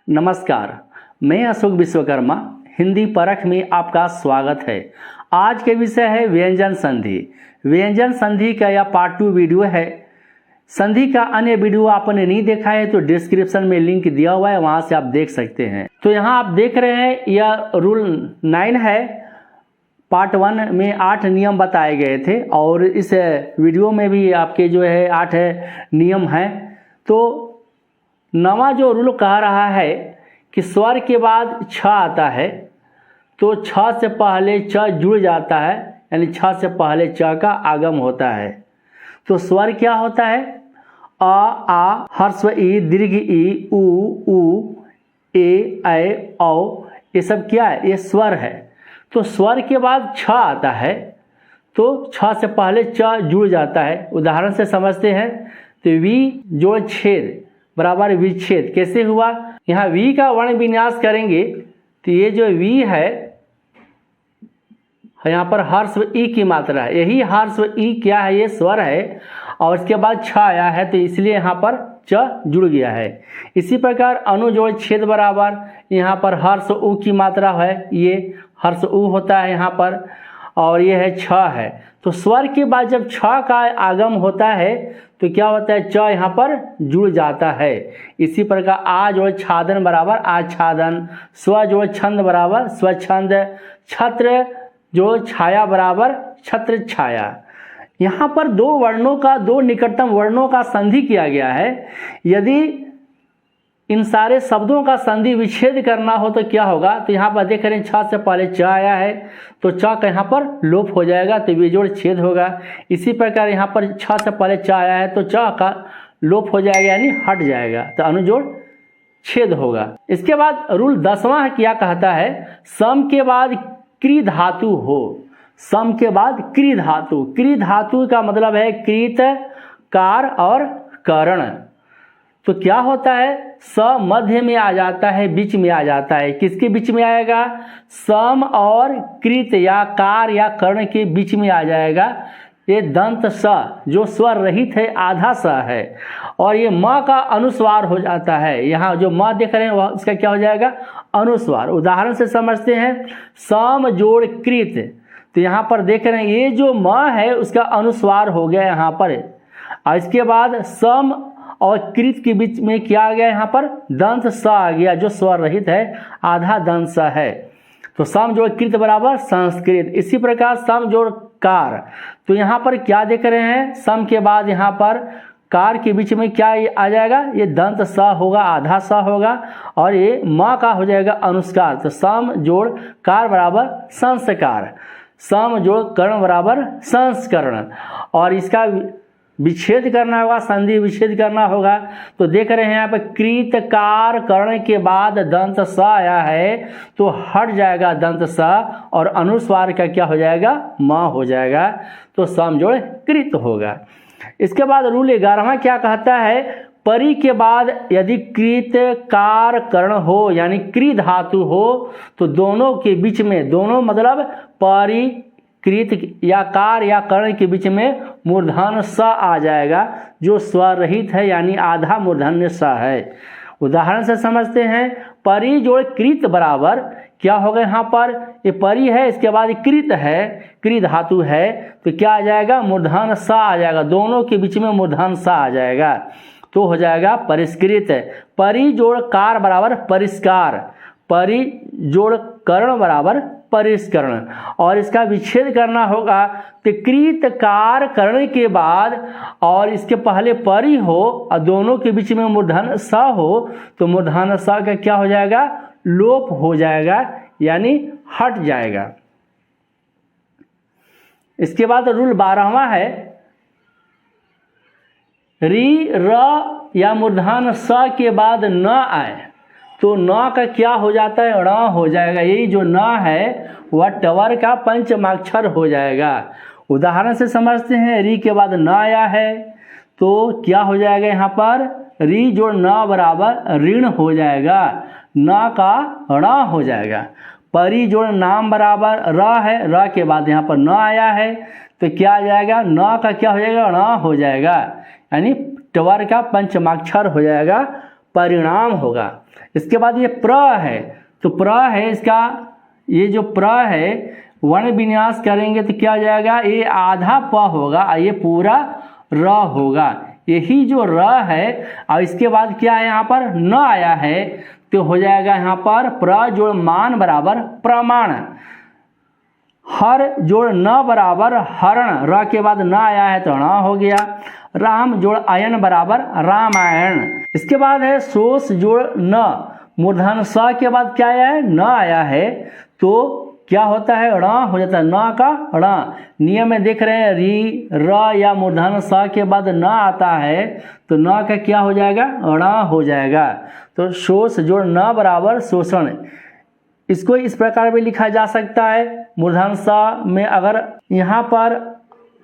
नमस्कार, मैं अशोक विश्वकर्मा हिंदी परख में आपका स्वागत है। आज के विषय है व्यंजन संधि। व्यंजन संधि का यह पार्ट 2 वीडियो है। संधि का अन्य वीडियो आपने नहीं देखा है तो डिस्क्रिप्शन में लिंक दिया हुआ है, वहां से आप देख सकते हैं। तो यहाँ आप देख रहे हैं यह रूल 9 है। पार्ट 1 में 8 नियम बताए गए थे और इस वीडियो में भी आपके जो है 8 नियम हैं। तो नवा जो रूल कह रहा है कि स्वर के बाद छ आता है तो छ से पहले च जुड़ जाता है, यानी छ से पहले च का आगम होता है। तो स्वर क्या होता है? अ, आ, ह्रस्व ई, दीर्घ ई, उ, ए, ऐ, औ, ये सब क्या है? ये स्वर है। तो स्वर के बाद छ आता है तो छ से पहले च जुड़ जाता है। उदाहरण से समझते हैं तो वी जोड़ छेद बराबर विच्छेद। कैसे हुआ? यहाँ वी का वर्ण विन्यास करेंगे तो ये जो वी है यहाँ पर ह्रस्व ई की मात्रा है। यही ह्रस्व ई क्या है? ये स्वर है और इसके बाद छ आया है तो इसलिए यहाँ पर च जुड़ गया है। इसी प्रकार अनु जोड़ छेद बराबर यहाँ पर ह्रस्व उ की मात्रा है, ये ह्रस्व उ होता है यहाँ पर, और ये है छ है। तो स्वर के बाद जब छ का आगम होता है तो क्या होता है? च यहाँ पर जुड़ जाता है। इसी प्रकार आ जोड़ छादन बराबर आच्छादन, स्व जोड़ छंद बराबर स्वच्छंद, छत्र जोड़ छाया बराबर छत्र छाया। यहाँ पर दो निकटतम वर्णों का संधि किया गया है। यदि इन सारे शब्दों का संधि विच्छेद करना हो तो क्या होगा? तो यहाँ पर देख रहे हैं छ से पहले च आया है तो च का यहाँ पर लोप हो जाएगा तो वे जोड़ छेद होगा। इसी प्रकार यहाँ पर छ से पहले च आया है तो च का लोप हो जाएगा, यानी हट जाएगा, तो अनुजोड़ छेद होगा। इसके बाद रूल 10वां क्या कहता है? सम के बाद क्री धातु हो। सम के बाद क्री धातु। क्री धातु का मतलब है कृत, कार और करण। तो क्या होता है? स मध्य में आ जाता है, बीच में आ जाता है। किसके बीच में आएगा? सम और कृत या कार या कर्ण के बीच में आ जाएगा। ये दंत स जो स्वर रहित है, आधा स है, और ये म का अनुस्वार हो जाता है। यहाँ जो म देख रहे हैं वह उसका क्या हो जाएगा? अनुस्वार। उदाहरण से समझते हैं, सम जोड़ कृत, तो यहाँ पर देख रहे हैं ये जो म है उसका अनुस्वार हो गया यहाँ पर। और इसके बाद सम और कृत के बीच में क्या आ गया? यहाँ पर दंत स आ गया जो स्वर रहित है, आधा दंत स है। तो सम जोड़ कृत बराबर संस्कृत। इसी प्रकार सम जोड़ कार, तो यहाँ पर क्या देख रहे हैं? सम के बाद यहाँ पर कार के बीच में क्या आ जाएगा? ये दंत स होगा, आधा स होगा, और ये म का हो जाएगा अनुस्कार। तो सम जोड़ कार बराबर संस्कार, सम जोड़ कर्ण बराबर संस्करण। और इसका विच्छेद करना होगा, संधि विच्छेद करना होगा। तो देख रहे हैं यहाँ पर कृत कार कर्ण के बाद दंत स आया है तो हट जाएगा दंत स और अनुस्वार का क्या हो जाएगा? म हो जाएगा, तो सम जोड़ कृत होगा। इसके बाद रूल 11वां क्या कहता है? परि के बाद यदि कृत कार कर्ण हो, यानी क्री धातु हो, तो दोनों के बीच में, दोनों मतलब परि कृत या कार या कर्ण के बीच में मूर्धन्य स आ जाएगा जो स्वर रहित है, यानी आधा मूर्धन्य स है। उदाहरण से समझते हैं, परि जोड़ कृत बराबर क्या होगा? यहाँ पर ये परि है, इसके बाद कृत है, क्री धातु है, तो क्या आ जाएगा? मूर्धन्य स आ जाएगा, दोनों के बीच में मूर्धन्य स आ जाएगा, तो हो जाएगा परिष्कृत। परि जोड़ कार बराबर परिष्कार, परि जोड़ कर्ण बराबर परिष्करण। और इसका विच्छेद करना होगा तो कृत कार कर्ण के बाद और इसके पहले परि हो और दोनों के बीच में मूर्धन्य स हो तो मूर्धन्य स का क्या हो जाएगा? लोप हो जाएगा, यानी हट जाएगा। इसके बाद रूल 12वां है, री र या मूर्धन्य स के बाद न आए तो न का क्या हो जाता है? ण हो जाएगा। यही जो न है वह टवर का पंचमाक्षर हो जाएगा। उदाहरण से समझते हैं, री के बाद न आया है तो क्या हो जाएगा? यहाँ पर री जोड़ न बराबर ऋण हो जाएगा, न का ण हो जाएगा। परि जोड़ नाम बराबर र है, र के बाद यहाँ पर न आया है तो क्या आ जाएगा? न का क्या हो जाएगा? ण हो जाएगा, यानी टवर का पंचमाक्षर हो जाएगा परिणाम होगा। इसके बाद ये प्र है, तो प्र है इसका, ये जो प्र है वर्ण विन्यास करेंगे तो क्या हो जाएगा, ये आधा प होगा और ये पूरा र होगा। यही जो र है और इसके बाद क्या है यहाँ पर न आया है, तो हो जाएगा यहाँ पर प्र जोड़ मान बराबर प्रमाण, हर जोड़ न बराबर हरण, र के बाद न आया है तो ण हो गया, राम जोड़ आयन बराबर रामायण। इसके बाद है सोस जोड़ न, मूर्धन स के बाद क्या आया है, न आया है, तो क्या होता है, ण हो जाता है, न का ण। नियम में देख रहे हैं री र या मूर्धन स के बाद न आता है तो न का क्या हो जाएगा, ण हो जाएगा। तो शोष जोड़ न बराबर शोषण, इसको इस प्रकार भी लिखा जा सकता है। मूर्धन स में अगर यहाँ पर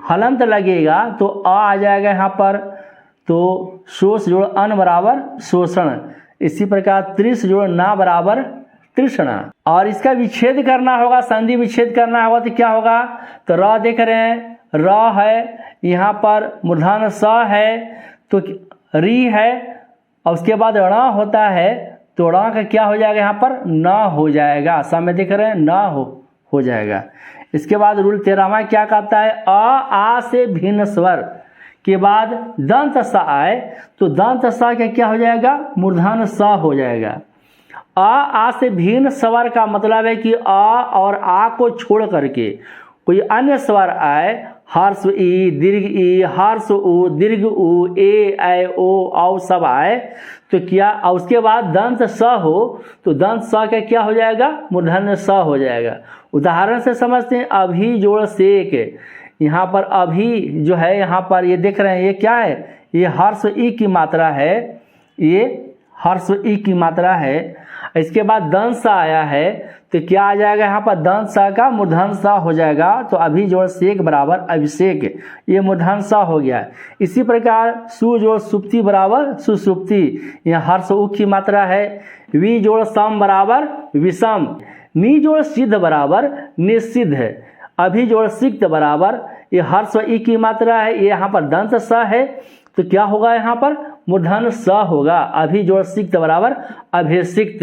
हलंत लगेगा तो आ जाएगा यहाँ पर, तो शोष जोड़ अन बराबर शोषण। इसी प्रकार त्रिश जोड़ ना बराबर तृष्णा। और इसका विच्छेद करना होगा, संधि विच्छेद करना होगा तो क्या होगा, तो र देख रहे हैं, र है यहाँ पर, मूर्धन स है तो री है और उसके बाद ण होता है तो ण का क्या हो जाएगा यहाँ पर, न हो जाएगा। समय देख रहे हैं, न हो जाएगा। इसके बाद रूल 13वां क्या कहता है, आ से भिन्न स्वर के बाद दंत स आए तो दंत स का क्या हो जाएगा, मूर्धन स हो जाएगा। आ से भिन्न स्वर का मतलब है कि आ और आ को छोड़ करके कोई अन्य स्वर आए, हर्ष ई, दीर्घ ई, हर्ष उ, दीर्घ उ, ए, ऐ, ओ, औ सब आए तो क्या, और उसके बाद दंत स हो तो दंत स का क्या हो जाएगा, मूर्धन्य स हो जाएगा। उदाहरण से समझते हैं, अभी जोड़ सेक, यहाँ पर अभी जो है, यहाँ पर ये देख रहे हैं ये क्या है, ये हर्ष ई की मात्रा है, ये हर्ष ई की मात्रा है। इसके बाद दंत सा आया है तो क्या आ जाएगा यहाँ पर, दंत सा का मूर्धन सा हो जाएगा, तो अभी जोड़ सेक बराबर अभिषेक, ये मूर्धन सा हो गया। इसी प्रकार सु जोड़ सुप्ति बराबर सुसुप्ति, यहाँ हर्ष उ की मात्रा है। वी जोड़ सम बराबर विषम, नी जोड़ सिद्ध बराबर निषिद्ध है, अभी जोड़ सिक्त बराबर, ये हर्ष ई की मात्रा है, ये यहाँ पर दंत स है तो क्या होगा, यहाँ पर मूर्धन स होगा, अभी जोड़ सिक्त बराबर अभिषिक्त।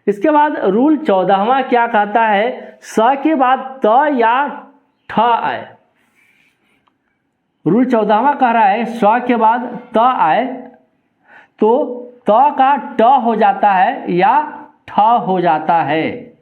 इसके बाद रूल 14वां क्या कहता है, स के बाद त या ठ आए। रूल 14वां कह रहा है स के बाद त आए तो त का ट हो जाता है या ठ हो जाता है।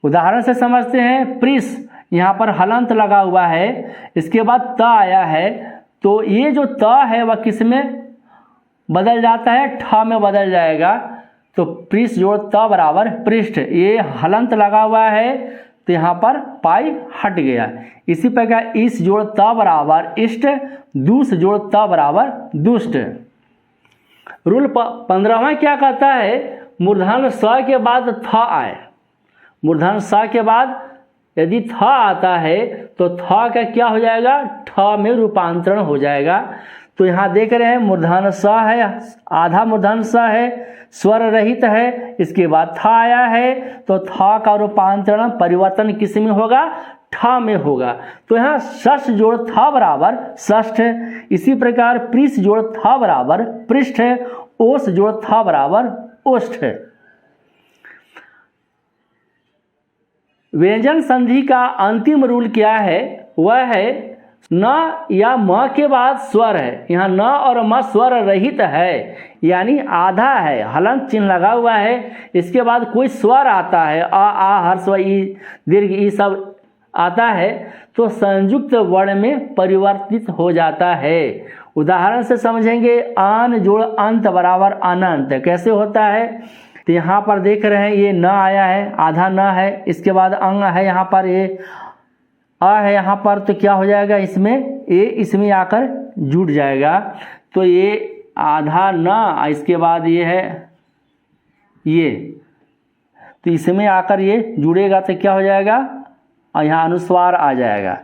उदाहरण से समझते हैं, प्रिस, यहाँ पर हलंत लगा हुआ है, इसके बाद त आया है तो ये जो त है वह किस में बदल जाता है, ठ में बदल जाएगा, तो पृष्ठ जोड़ त बराबर पृष्ठ, ये हलंत लगा हुआ है तो यहाँ पर पाई हट गया। इसी प्रकार इस जोड़ त बराबर इष्ट, दूस जोड़ त बराबर दुष्ट। रूल 15वां क्या कहता है, मूर्धन स के बाद थ आए, मूर्धन स के बाद यदि थ आता है तो थ का क्या हो जाएगा, ठ में रूपांतरण हो जाएगा। तो यहाँ देख रहे हैं मूर्धन स है, आधा मूर्धन स है, स्वर रहित है, इसके बाद थ आया है तो थ का रूपांतरण परिवर्तन किस में होगा, ठ में होगा। तो यहाँ षष्ठ जोड़ थ बराबर षष्ठ, इसी प्रकार पृष्ठ जोड़ थ बराबर पृष्ठ, ओष जोड़ थ बराबर ओष्ठ। व्यंजन संधि का अंतिम रूल क्या है, वह है न या म के बाद स्वर है, यहाँ न और म स्वर रहित है, यानी आधा है, हलंत चिन्ह लगा हुआ है, इसके बाद कोई स्वर आता है, आ हर्ष ई, दीर्घ ई सब आता है तो संयुक्त वर्ण में परिवर्तित हो जाता है। उदाहरण से समझेंगे, आन जोड़ अंत बराबर अनंत, कैसे होता है, तो यहाँ पर देख रहे हैं ये न आया है, आधा न है, इसके बाद अंग है, यहाँ पर ये आ है, यहाँ पर तो क्या हो जाएगा, इसमें ये इसमें आकर जुड़ जाएगा, तो ये आधा न, इसके बाद ये है ये, तो इसमें आकर ये जुड़ेगा तो क्या हो जाएगा, और यहाँ अनुस्वार आ जाएगा,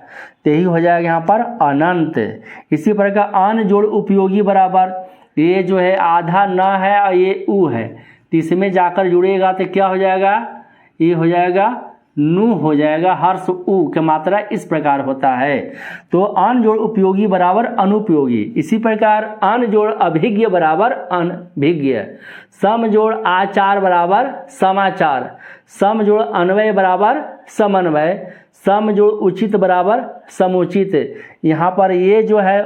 तो यही हो जाएगा यहाँ पर अनंत। इसी प्रकार अन जोड़ उपयोगी बराबर, ये जो है आधा न है और ये उ है, तो इसमें जाकर जुड़ेगा तो क्या हो जाएगा, ये हो जाएगा नु हो जाएगा। हर्ष उ की मात्रा इस प्रकार होता है। तो अन जोड़ उपयोगी बराबर अनुपयोगी। इसी प्रकार अन जोड़ अभिज्ञ बराबर अनभिज्ञ। सम जोड़ आचार बराबर समाचार। सम जोड़ अन्वय बराबर समन्वय। सम जोड़ उचित बराबर समुचित। यहाँ पर ये जो है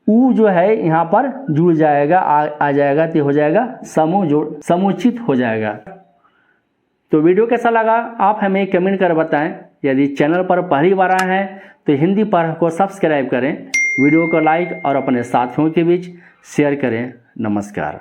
उ जो है यहाँ पर जुड़ जाएगा, आ जाएगा तो हो जाएगा समूह जोड़ समुचित हो जाएगा। तो वीडियो कैसा लगा आप हमें कमेंट कर बताएं। यदि चैनल पर पहली बार आए हैं तो हिंदी पढ़ को सब्सक्राइब करें, वीडियो को लाइक और अपने साथियों के बीच शेयर करें। नमस्कार।